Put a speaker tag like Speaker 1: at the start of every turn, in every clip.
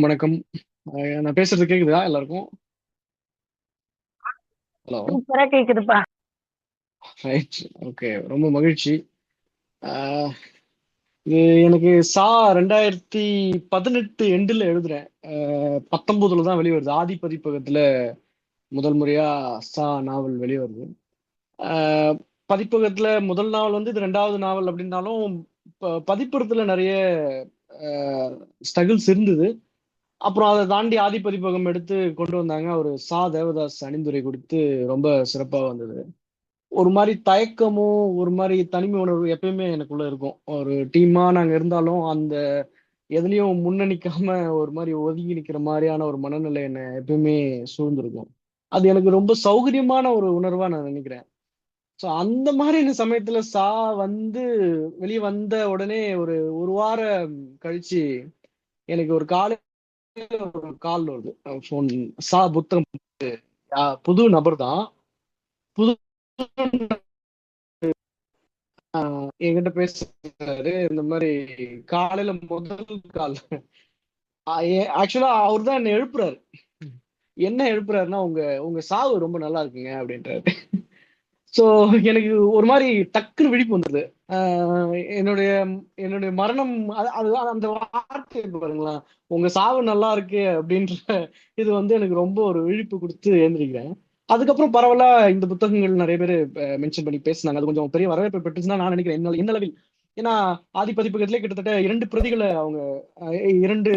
Speaker 1: வணக்கம். நான் பேசுறது கேக்குதா எல்லாருக்கும்? ஹலோ.
Speaker 2: சூப்பரா கேக்குதுப்பா.
Speaker 1: ரைட். ஓகே, ரொம்ப மகிழ்ச்சி. ஆஹ், இது எனக்கு 2018 எண்டுல எழுதுறேன். 19ல தான் வெளிவருது. ஆதி பதிப்பகத்துல முதல் முறையா நாவல் வெளிவருது. ஆஹ், பதிப்பகத்துல முதல் நாவல் வந்து இது ரெண்டாவது நாவல் அப்படின்னாலும் பதிப்பகத்துல நிறைய ஸ்ட்ரகிள்ஸ் இருந்தது. அப்புறம் அதை தாண்டி ஆதி பதிப்பகம் எடுத்து கொண்டு வந்தாங்க. ஒரு தேவதாஸ் அணிந்துரை கொடுத்து ரொம்ப சிறப்பா வந்தது. ஒரு மாதிரி தயக்கமும் ஒரு மாதிரி தனிமை உணர்வு எப்பயுமே எனக்குள்ள இருக்கும். ஒரு டீமா நாங்க இருந்தாலும் அந்த எதுலயும் முன்னணிக்காம ஒரு மாதிரி ஒதுங்கி நிக்கிற மாதிரியான ஒரு மனநிலை என்னை எப்பயுமே சூழ்ந்திருக்கும். அது எனக்கு ரொம்ப சௌகரியமான ஒரு உணர்வா நான் நினைக்கிறேன். ஸோ அந்த மாதிரி இந்த சமயத்துல வந்து வெளியே வந்த உடனே ஒரு ஒரு வாரம் கழிச்சு எனக்கு ஒரு கால் வருது. ஃபோன். புத்தகம். புது நபர் தான். புது என்கிட்ட பேசுறாரு இந்த மாதிரி. காலையில முதல் கால். ஆக்சுவலா அவர் தான் என்ன எழுப்புறாரு. என்ன எழுப்புறாருன்னா, உங்க உங்க சாவு ரொம்ப நல்லா இருக்குங்க அப்படின்றாரு. சோ எனக்கு ஒரு மாதிரி டக்குன்னு விழிப்பு வந்தது. என்னுடைய என்னுடைய மரணம், அது அந்த வார்த்தை பாருங்களேன். உங்க சாவு நல்லா இருக்கு அப்படின்ற இது வந்து எனக்கு ரொம்ப ஒரு விழிப்பு கொடுத்து எழுந்திருக்கிறேன். அதுக்கப்புறம் பரவாயில்ல, இந்த புத்தகங்கள் நிறைய பேர் மென்ஷன் பண்ணி பேசினாங்க. அது கொஞ்சம் பெரிய வரவேற்பு பெற்றுச்சுன்னு தான் நான் நினைக்கிறேன் என்னளவில். ஏன்னா ஆதி பதிப்பகத்திலே கிட்டத்தட்ட 2 பிரதிகளை அவங்க இரண்டு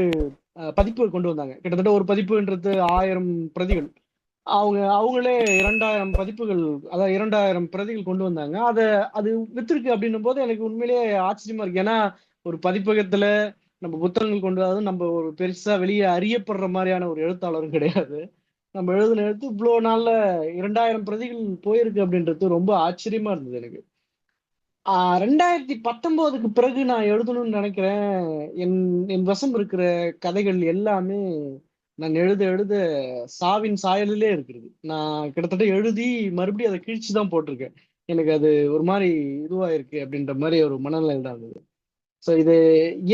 Speaker 1: பதிப்பு கொண்டு வந்தாங்க. கிட்டத்தட்ட ஒரு பதிப்புன்றது 1000 பிரதிகள். அவங்களே 2000 பதிப்புகள், அதாவது 2000 பிரதிகள் கொண்டு வந்தாங்க. அது வித்திருக்கு அப்படின்னும் போது எனக்கு உண்மையிலேயே ஆச்சரியமா இருக்கு. ஏன்னா ஒரு பதிப்பகத்துல நம்ம புத்தகங்கள் கொண்டு வராது, நம்ம ஒரு பெருசா வெளியே அறியப்படுற மாதிரியான ஒரு எழுத்தாளரும் கிடையாது. நம்ம எழுதின எழுத்து இவ்வளவு நாள்ல 2000 பிரதிகள் போயிருக்கு அப்படின்றது ரொம்ப ஆச்சரியமா இருந்தது எனக்கு. 2019க்கு பிறகு நான் எழுதணும்னு நினைக்கிறேன். என் என் வசம் இருக்கிற கதைகள் எல்லாமே நான் எழுத எழுத சாவின் சாயலிலே இருக்கிறது. நான் கிட்டத்தட்ட எழுதி மறுபடியும் அதை கிழிச்சு தான் போட்டிருக்கேன். எனக்கு அது ஒரு மாதிரி இதுவா இருக்கு அப்படின்ற மாதிரி ஒரு மனநிலை தான் இருந்தது. ஸோ இது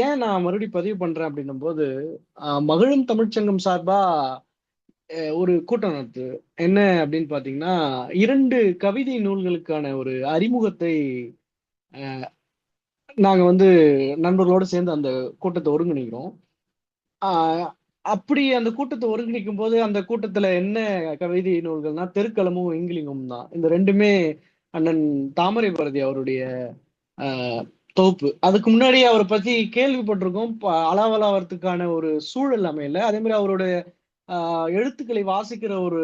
Speaker 1: ஏன் நான் மறுபடியும் பதிவு பண்றேன் அப்படின்னும் போது, மகிழும் தமிழ்ச்சங்கம் சார்பா ஒரு கூட்டம் நடத்துது. என்ன அப்படின்னு பாத்தீங்கன்னா, 2 கவிதை நூல்களுக்கான ஒரு அறிமுகத்தை நாங்க வந்து நண்பர்களோட சேர்ந்து அந்த கூட்டத்தை ஒருங்கிணைக்கிறோம். ஆஹ் அப்படி அந்த கூட்டத்தை ஒருங்கிணைக்கும் போது அந்த கூட்டத்துல என்ன கவிதை நூல்கள்னா தெருக்களமும் இங்கிலிங்கும் தான். இந்த ரெண்டுமே அண்ணன் தாமரை பாரதி அவருடைய ஆஹ் தொகுப்பு. அதுக்கு முன்னாடி அவரை பத்தி கேள்விப்பட்டிருக்கோம். அளவலாவறதுக்கான ஒரு சூழல் அமையல. அதே மாதிரி அவருடைய எழுத்துக்களை வாசிக்கிற ஒரு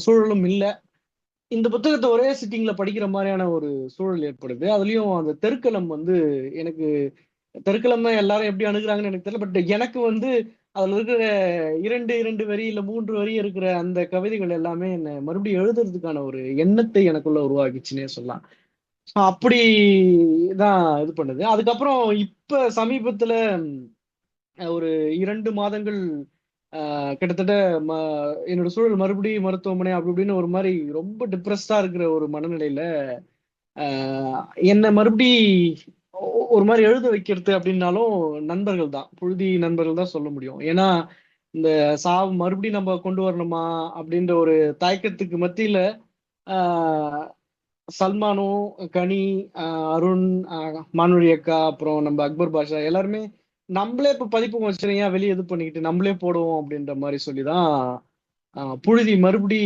Speaker 1: சூழலும் இல்லை. இந்த புத்தகத்தை ஒரே சிட்டிங்ல படிக்கிற மாதிரியான ஒரு சூழல் ஏற்படுது. அதுலயும் அந்த தெருக்களம் வந்து எனக்கு, தெருக்களம் எல்லாரும் எப்படி அணுகுறாங்கன்னு எனக்கு தெரியல. பட் எனக்கு வந்து அதுல இருக்கிற இரண்டு இரண்டு வரி இல்ல 3 வரி இருக்கிற அந்த கவிதைகள் எல்லாமே என்ன மறுபடியும் எழுதுறதுக்கான ஒரு எண்ணத்தை எனக்குள்ள உருவாக்கிச்சுன்னே சொல்லலாம். அப்படிதான் இது பண்ணுது. அதுக்கப்புறம் இப்ப சமீபத்துல ஒரு 2 மாதங்கள் கிட்டத்தட்ட ம என்னோட சூழல் மறுபடியும் மருத்துவமனை அப்படி இப்படின்னு ஒரு மாதிரி ரொம்ப டிப்ரெஸ்டா இருக்கிற ஒரு மனநிலையில ஆஹ் என்னை மறுபடி ஒரு மாதிரி எழுத வைக்கிறது அப்படின்னாலும் நண்பர்கள் தான், புழுதி நண்பர்கள் தான் சொல்ல முடியும். ஏன்னா இந்த சாவு மறுபடியும் நம்ம கொண்டு வரணுமா அப்படின்ற ஒரு தயக்கத்துக்கு மத்தியில ஆஹ் சல்மானும், கனி, அருண், மானுரி அக்கா, அப்புறம் நம்ம அக்பர் பாஷா எல்லாருமே நம்மளே இப்ப பதிப்பு வச்சுருங்க வெளியே இது பண்ணிக்கிட்டு நம்மளே போடுவோம் அப்படின்ற மாதிரி சொல்லிதான் புழுதி மறுபடி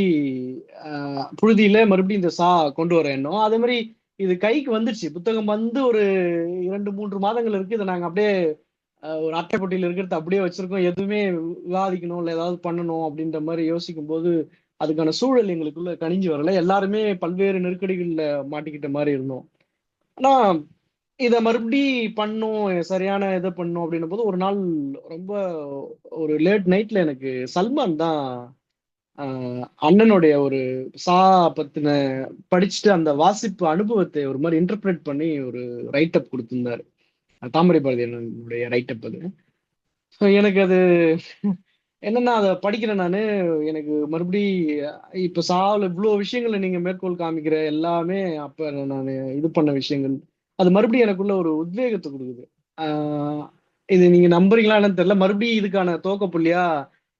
Speaker 1: புழுதியில மறுபடியும் இந்த கொண்டு வர எண்ணம். அதே மாதிரி இது கைக்கு வந்துருச்சு. புத்தகம் வந்து ஒரு 2 3 மாதங்கள் இருக்கு. இதை நாங்க அப்படியே ஒரு அட்டைப்பட்டியில இருக்கிறது அப்படியே வச்சிருக்கோம். எதுவுமே விவாதிக்கணும் இல்லை ஏதாவது பண்ணணும் அப்படின்ற மாதிரி யோசிக்கும் போது அதுக்கான சூழல் எங்களுக்குள்ள கனிஞ்சு வரல. எல்லாருமே பல்வேறு நெருக்கடிகள்ல மாட்டிக்கிட்ட மாதிரி இருந்தோம். ஆனா இதை மறுபடி பண்ணும், சரியான இதை பண்ணும் அப்படின்னும் போது ஒரு நாள் ரொம்ப ஒரு லேட் நைட்ல எனக்கு சல்மான் தான் அண்ணனுடைய ஒரு சா பத்தின படிச்சுட்டு அந்த வாசிப்பு அனுபவத்தை ஒரு மாதிரி இன்டர்பிரேட் பண்ணி ஒரு ரைட் அப் கொடுத்திருந்தாரு. தாமரை பாரதி அண்ணனுடைய ரைட் அப் அது. So எனக்கு அது என்னன்னா அதை படிக்கிறேன் நானு. எனக்கு மறுபடி இப்ப சாவுல இவ்வளவு விஷயங்களை நீங்க மேற்கோள் காமிக்கிற எல்லாமே அப்ப நான் இது பண்ண விஷயங்கள் அது மறுபடியும் எனக்குள்ள ஒரு உத்வேகத்தை கொடுக்குது. ஆஹ் இது நீங்க நம்புறீங்களா என்னன்னு தெரியல, மறுபடியும் இதுக்கான துவக்க புள்ளியா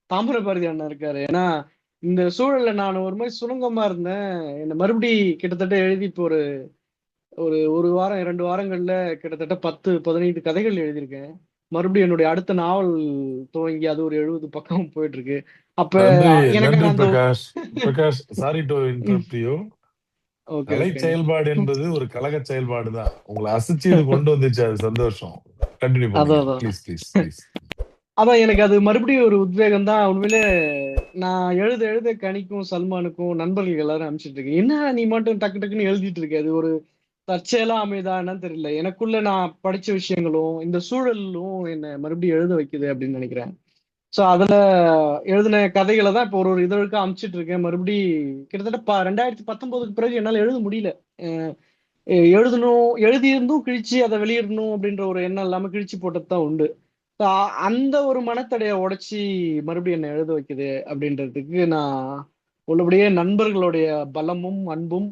Speaker 1: தாமிரபரணி அண்ணன் இருக்காரு. ஏன்னா இந்த சூழல்ல நான் ஒரு மாதிரி சுணங்கமா இருந்தேன். என்ன மறுபடி கிட்டத்தட்ட எழுதி இப்போ ஒரு ஒரு ஒரு வாரம் 2 வாரங்கள்ல கிட்டத்தட்ட 10 15 கதைகள் எழுதியிருக்கேன். மறுபடியும் என்னுடைய அடுத்த நாவல் துவங்கி அது ஒரு 70 பக்கம் போயிட்டு இருக்கு. அப்ப
Speaker 2: நன்றி நன்றி
Speaker 1: எனக்கான அந்த
Speaker 2: Prakash. Prakash, sorry to interrupt you.
Speaker 1: Okay
Speaker 2: Kalai
Speaker 1: okay.
Speaker 2: செயல்பாடு என்பது ஒரு கழக செயல்பாடு தான். உங்களை அசைச்சு இது கொண்டு வந்துச்சு, அது சந்தோஷம். கண்டினியூ பண்ணுங்க,
Speaker 1: அதான் அதான்
Speaker 2: ப்ளீஸ் ப்ளீஸ் ப்ளீஸ்.
Speaker 1: அதான் எனக்கு அது மறுபடியும் ஒரு உத்வேகம் தான் உண்மையிலே. நான் எழுத எழுத கனிக்கும் சல்மானுக்கும் நண்பர்கள் எல்லாரும் அனுப்பிச்சிட்டு இருக்கேன். என்ன நீ மட்டும் டக்கு டக்குன்னு எழுதிட்டு இருக்க, அது ஒரு தற்செயலா அமைதா என்னன்னு தெரியல. எனக்குள்ள நான் படிச்ச விஷயங்களும் இந்த சூழலும் என்ன மறுபடியும் எழுத வைக்குது அப்படின்னு நினைக்கிறேன். ஸோ அதுல எழுதின கதைகளை தான் இப்போ ஒரு ஒரு இதழுக்கு அனுப்பிச்சிட்டு இருக்கேன். மறுபடி கிட்டத்தட்ட 2019க்கு பிறகு என்னால் எழுத முடியல. அஹ் எழுதணும், எழுதியிருந்தும் கிழிச்சு அதை வெளியிடணும் அப்படின்ற ஒரு எண்ணம் இல்லாம கிழிச்சு போட்டது தான் உண்டு. So, அந்த ஒரு மனத்தடையை உடைச்சி மறுபடியும் என்ன எழுத வைக்குது அப்படின்றதுக்கு நான் உள்ளபடியே நண்பர்களுடைய பலமும் அன்பும்,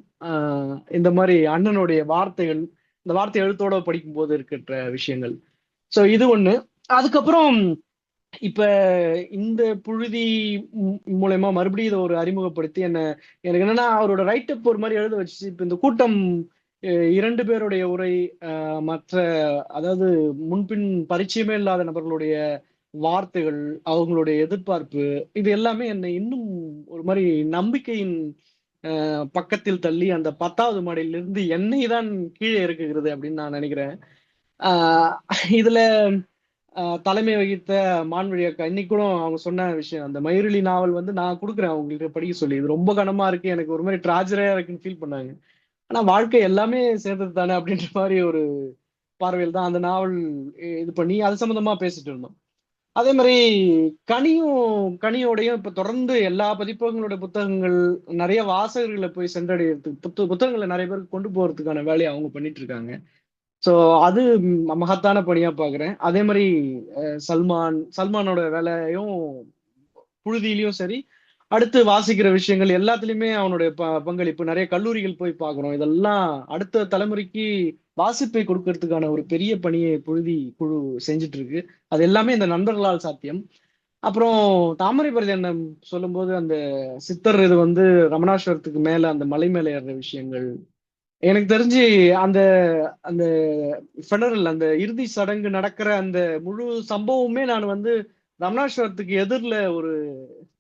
Speaker 1: இந்த மாதிரி அண்ணனுடைய வார்த்தைகள், இந்த வார்த்தை எழுத்தோட படிக்கும்போது இருக்கின்ற விஷயங்கள். ஸோ இது ஒண்ணு. அதுக்கப்புறம் இப்ப இந்த புழுதி மூலயமா மறுபடியும் இதை ஒரு அறிமுகப்படுத்தி என்ன, எனக்கு என்னன்னா அவரோட ரைட்டப் ஒரு மாதிரி எழுத வச்சு இப்ப இந்த கூட்டம் 2 பேருடைய உரை, மற்ற அதாவது முன்பின் பரிச்சயமே இல்லாத நபர்களுடைய வார்த்தைகள், அவங்களுடைய எதிர்பார்ப்பு, இது எல்லாமே என்னை இன்னும் ஒரு மாதிரி நம்பிக்கையின் பக்கத்தில் தள்ளி அந்த 10வது மாடியிலிருந்து என்னை தான் கீழே இறக்குகிறது அப்படின்னு நான் நினைக்கிறேன். ஆஹ் இதுல தலைமை வகித்த மான்வழி அக்கா இன்னைக்கு கூட அவங்க சொன்ன விஷயம், அந்த மயிரிழி நாவல் வந்து நான் கொடுக்குறேன் அவங்களுக்கு படிக்க சொல்லி, இது ரொம்ப கனமா இருக்கு, எனக்கு ஒரு மாதிரி ட்ராஜரா இருக்குன்னு ஃபீல் பண்ணாங்க. ஆனா வாழ்க்கை எல்லாமே சேர்ந்தது தானே அப்படின்ற மாதிரி ஒரு பார்வையில் தான் அந்த நாவல் இது பண்ணி அது சம்பந்தமா பேசிட்டு இருந்தோம். அதே மாதிரி கனியோடையும் இப்ப தொடர்ந்து எல்லா பதிப்பகங்களோட புத்தகங்கள் நிறைய வாசகர்களை போய் சென்றடைகிறதுக்கு புத்தகங்களை நிறைய பேருக்கு கொண்டு போறதுக்கான வேலையை அவங்க பண்ணிட்டு இருக்காங்க. ஸோ அது மகத்தான பணியா பாக்குறேன். அதே மாதிரி சல்மானோட வேலையும் புழுதியிலயும் சரி, அடுத்து வாசிக்கிற விஷயங்கள் எல்லாத்துலயுமே அவனுடைய பங்களிப்பு நிறைய. கல்லூரிகள் போய் பார்க்கிறோம், இதெல்லாம் அடுத்த தலைமுறைக்கு வாசிப்பை கொடுக்கறதுக்கான ஒரு பெரிய பணியை புழுதி குழு செஞ்சுட்டு இருக்கு. அது எல்லாமே இந்த நண்பர்களால் சாத்தியம். அப்புறம் தாமரைபரணி அண்ணன் சொல்லும்போது அந்த சித்தர் இது வந்து ரமணாஸ்வரத்துக்கு மேல அந்த மலை மேல ஏறுற விஷயங்கள், எனக்கு தெரிஞ்சு அந்த அந்த ஃபெனரல் அந்த இறுதி சடங்கு நடக்கிற அந்த முழு சம்பவமே நான் வந்து ரமணாஸ்வரத்துக்கு எதிரில் ஒரு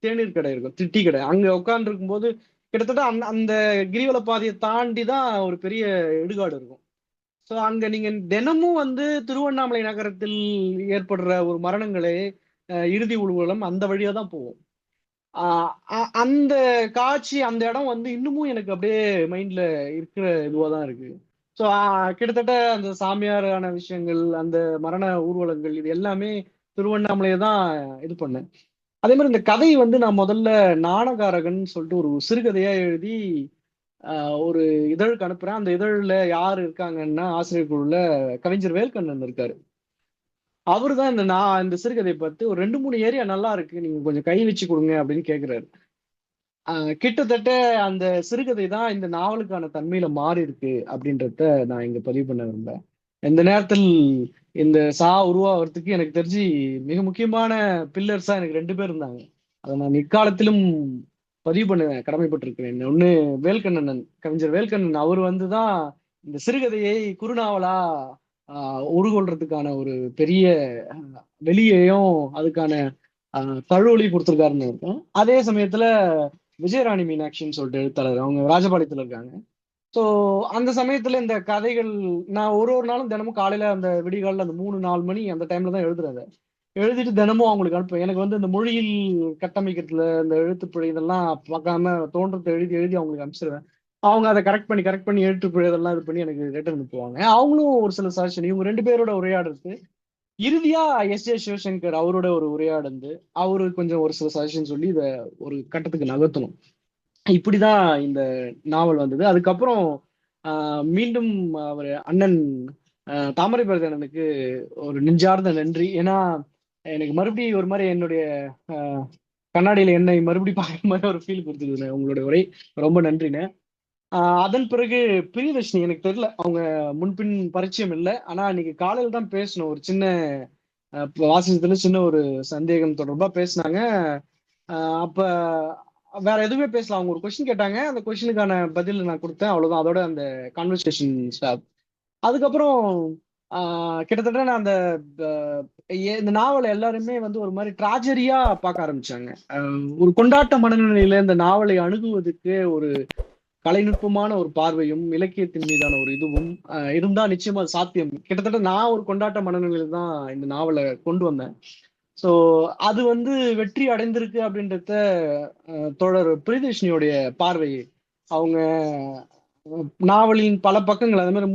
Speaker 1: தேநீர் கடை இருக்கும், திட்டி கடை, அங்க உட்கார்ந்து இருக்கும்போது கிட்டத்தட்ட அந்த அந்த கிரிவல பாதையை தாண்டி தான் ஒரு பெரிய இடுகாடு இருக்கும். ஸோ அங்க நீங்க தினமும் வந்து திருவண்ணாமலை நகரத்தில் ஏற்படுற ஒரு மரணங்களே, இறுதி ஊர்வலம் அந்த வழியா தான் போகும். அந்த காட்சி, அந்த இடம் வந்து இன்னமும் எனக்கு அப்படியே மைண்ட்ல இருக்கிற இதுவா தான் இருக்கு. ஸோ கிட்டத்தட்ட அந்த சாமியாரான விஷயங்கள், அந்த மரண ஊர்வலங்கள், இது எல்லாமே திருவண்ணாமலையை தான் இது பண்ணேன். அதே மாதிரி இந்த கதை வந்து நான் முதல்ல நாணகாரகன் சொல்லிட்டு ஒரு சிறுகதையா எழுதி ஒரு இதழுக்கு அனுப்புறேன். அந்த இதழில் யார் இருக்காங்கன்னா ஆசிரியர் குழுல கவிஞர் வேல்கண்ணன் இருக்காரு. அவரு தான் இந்த சிறுகதையை பார்த்து ஒரு 2 3 ஏரியா நல்லா இருக்கு, நீங்க கொஞ்சம் கை வச்சு கொடுங்க அப்படின்னு கேட்கிறாரு. கிட்டத்தட்ட அந்த சிறுகதை தான் இந்த நாவலுக்கான தன்மையில மாறி இருக்கு அப்படின்றத நான் இங்க பதிவு பண்ண விரும்புறேன். இந்த நேரத்தில் இந்த உருவாகிறதுக்கு எனக்கு தெரிஞ்சு மிக முக்கியமான பில்லர்ஸா எனக்கு 2 பேர் இருந்தாங்க. அதை நான் இக்காலத்திலும் பதிவு பண்ண கடமைப்பட்டிருக்கிறேன். ஒண்ணு வேல்கண்ணன், கவிஞர் வேல்கண்ணன். அவர் வந்துதான் இந்த சிறுகதையை குறுநாவலா உருகொள்றதுக்கான ஒரு பெரிய வெளியையும் அதுக்கான தழுவலி கொடுத்துருக்காருன்னு இருக்கும். அதே சமயத்துல விஜயராணி மீனாட்சின்னு சொல்லிட்டு எழுத்தாளர், அவங்க ராஜபாளையத்துல இருக்காங்க. ஸோ அந்த சமயத்துல இந்த கதைகள் நான் ஒரு ஒரு நாளும் தினமும் காலையில அந்த விடிகாலில் அந்த 3 4 மணி அந்த டைம்ல தான் எழுதுறேன். எழுதிட்டு தினமும் அவங்களுக்கு அனுப்புவேன். எனக்கு வந்து இந்த மொழியில் கட்டமைக்கிறதுல இந்த எழுத்துப்பிழை இதெல்லாம் பார்க்காம தோன்றத்தை எழுதி எழுதி அவங்களுக்கு அனுப்பிச்சிருவேன். அவங்க அதை கரெக்ட் பண்ணி எழுத்துப்பிழை இதெல்லாம் இது பண்ணி எனக்கு ரிட்டர்ன் அனுப்புவாங்க. அவங்களும் ஒரு சில சஜஷன், இவங்க 2 பேரோட உரையாடுறது இறுதியா எஸ் சிவசங்கர் அவரோட ஒரு உரையாடந்து அவரு கொஞ்சம் ஒரு சில சஜஷன் சொல்லி இதை ஒரு கட்டத்துக்கு நகர்த்தணும். இப்படிதான் இந்த நாவல் வந்தது. அதுக்கப்புறம் மீண்டும் அவர் அண்ணன் தாமரைபரணி அண்ணனுக்கு ஒரு நெஞ்சார்ந்த நன்றி. ஏன்னா எனக்கு மறுபடியும் ஒரு மாதிரி என்னுடைய கண்ணாடியில என்னை மறுபடியும் பார்க்குற மாதிரி ஒரு ஃபீல் கொடுத்துருது உங்களுடைய உரை. ரொம்ப நன்றிண்ணே. அதன் பிறகு பிரியதர்ஷினி, எனக்கு தெரியல அவங்க முன்பின் பரிச்சயம் இல்லை, ஆனா இன்னைக்கு காலையில் தான் பேசணும். ஒரு சின்ன வாசிச்சதுல சின்ன ஒரு சந்தேகம் தொடர்பா பேசினாங்க. அப்ப வேற எதுவுமே பேசல. அவங்க ஒரு கொஸ்டின் கேட்டாங்க, அந்த கொஸ்டினுக்கான பதில் நான் கொடுத்தேன், அவ்வளவுதான். அதோட அந்த கான்வர்சேஷன் ஸ்டாப். அதுக்கப்புறம் கிட்டத்தட்ட நான் அந்த இந்த நாவலை எல்லாருமே வந்து ஒரு மாதிரி ட்ராஜடியா பார்க்க ஆரம்பிச்சாங்க. ஒரு கொண்டாட்ட மனநிலையில இந்த நாவலை அணுகுவதற்கு ஒரு கலைநுட்பமான ஒரு பார்வையும் இலக்கியத்தின் மீதான ஒரு இதுவும் இருந்தா நிச்சயமா அது சாத்தியம். கிட்டத்தட்ட நான் ஒரு கொண்டாட்ட மனநிலையில தான் இந்த நாவலை கொண்டு வந்தேன். ஸோ அது வந்து வெற்றி அடைந்திருக்கு அப்படின்றத தோழர் பிரியதர்ஷினியோடைய பார்வை. அவங்க நாவலின் பல பக்கங்கள் அதே மாதிரி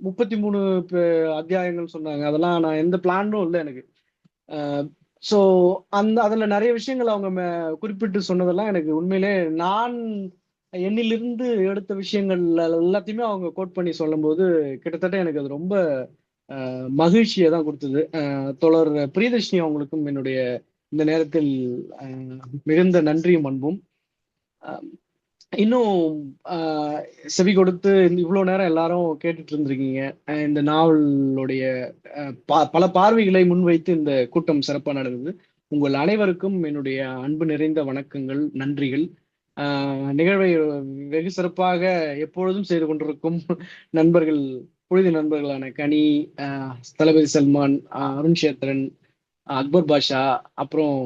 Speaker 1: 33 அத்தியாயங்கள் சொன்னாங்க. அதெல்லாம் நான் எந்த பிளானும் இல்லை எனக்கு. ஸோ அதுல நிறைய விஷயங்கள் அவங்க குறிப்பிட்டு சொன்னதெல்லாம் எனக்கு உண்மையிலே நான் என்னிலிருந்து எடுத்த விஷயங்கள் எல்லாத்தையுமே அவங்க கோட் பண்ணி சொல்லும்போது கிட்டத்தட்ட எனக்கு அது ரொம்ப மகிழ்ச்சியை தான் கொடுத்தது. தோழர் பிரியதர்ஷினி அவங்களுக்கும் என்னுடைய இந்த நேரத்தில் மிகுந்த நன்றியும் அன்பும். இன்னும் செவி கொடுத்து இவ்வளவு நேரம் எல்லாரும் கேட்டுட்டு இருந்திருக்கீங்க. இந்த நாவலுடைய பல பார்வைகளை முன்வைத்து இந்த கூட்டம் சிறப்பாக நடந்தது. உங்கள் அனைவருக்கும் என்னுடைய அன்பு நிறைந்த வணக்கங்கள், நன்றிகள். நிகழ்வை வெகு சிறப்பாக எப்பொழுதும் செய்து கொண்டிருக்கும் நண்பர்கள், புழுதி நண்பர்களான கனி, தளபதி சல்மான், அருண் சேத்திரன், அக்பர் பாஷா, அப்புறம்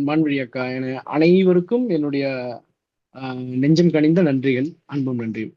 Speaker 1: மான்விழி அக்கா என அனைவருக்கும் என்னுடைய நெஞ்சம் கனிந்த நன்றிகள், அன்பும் நன்றியும்.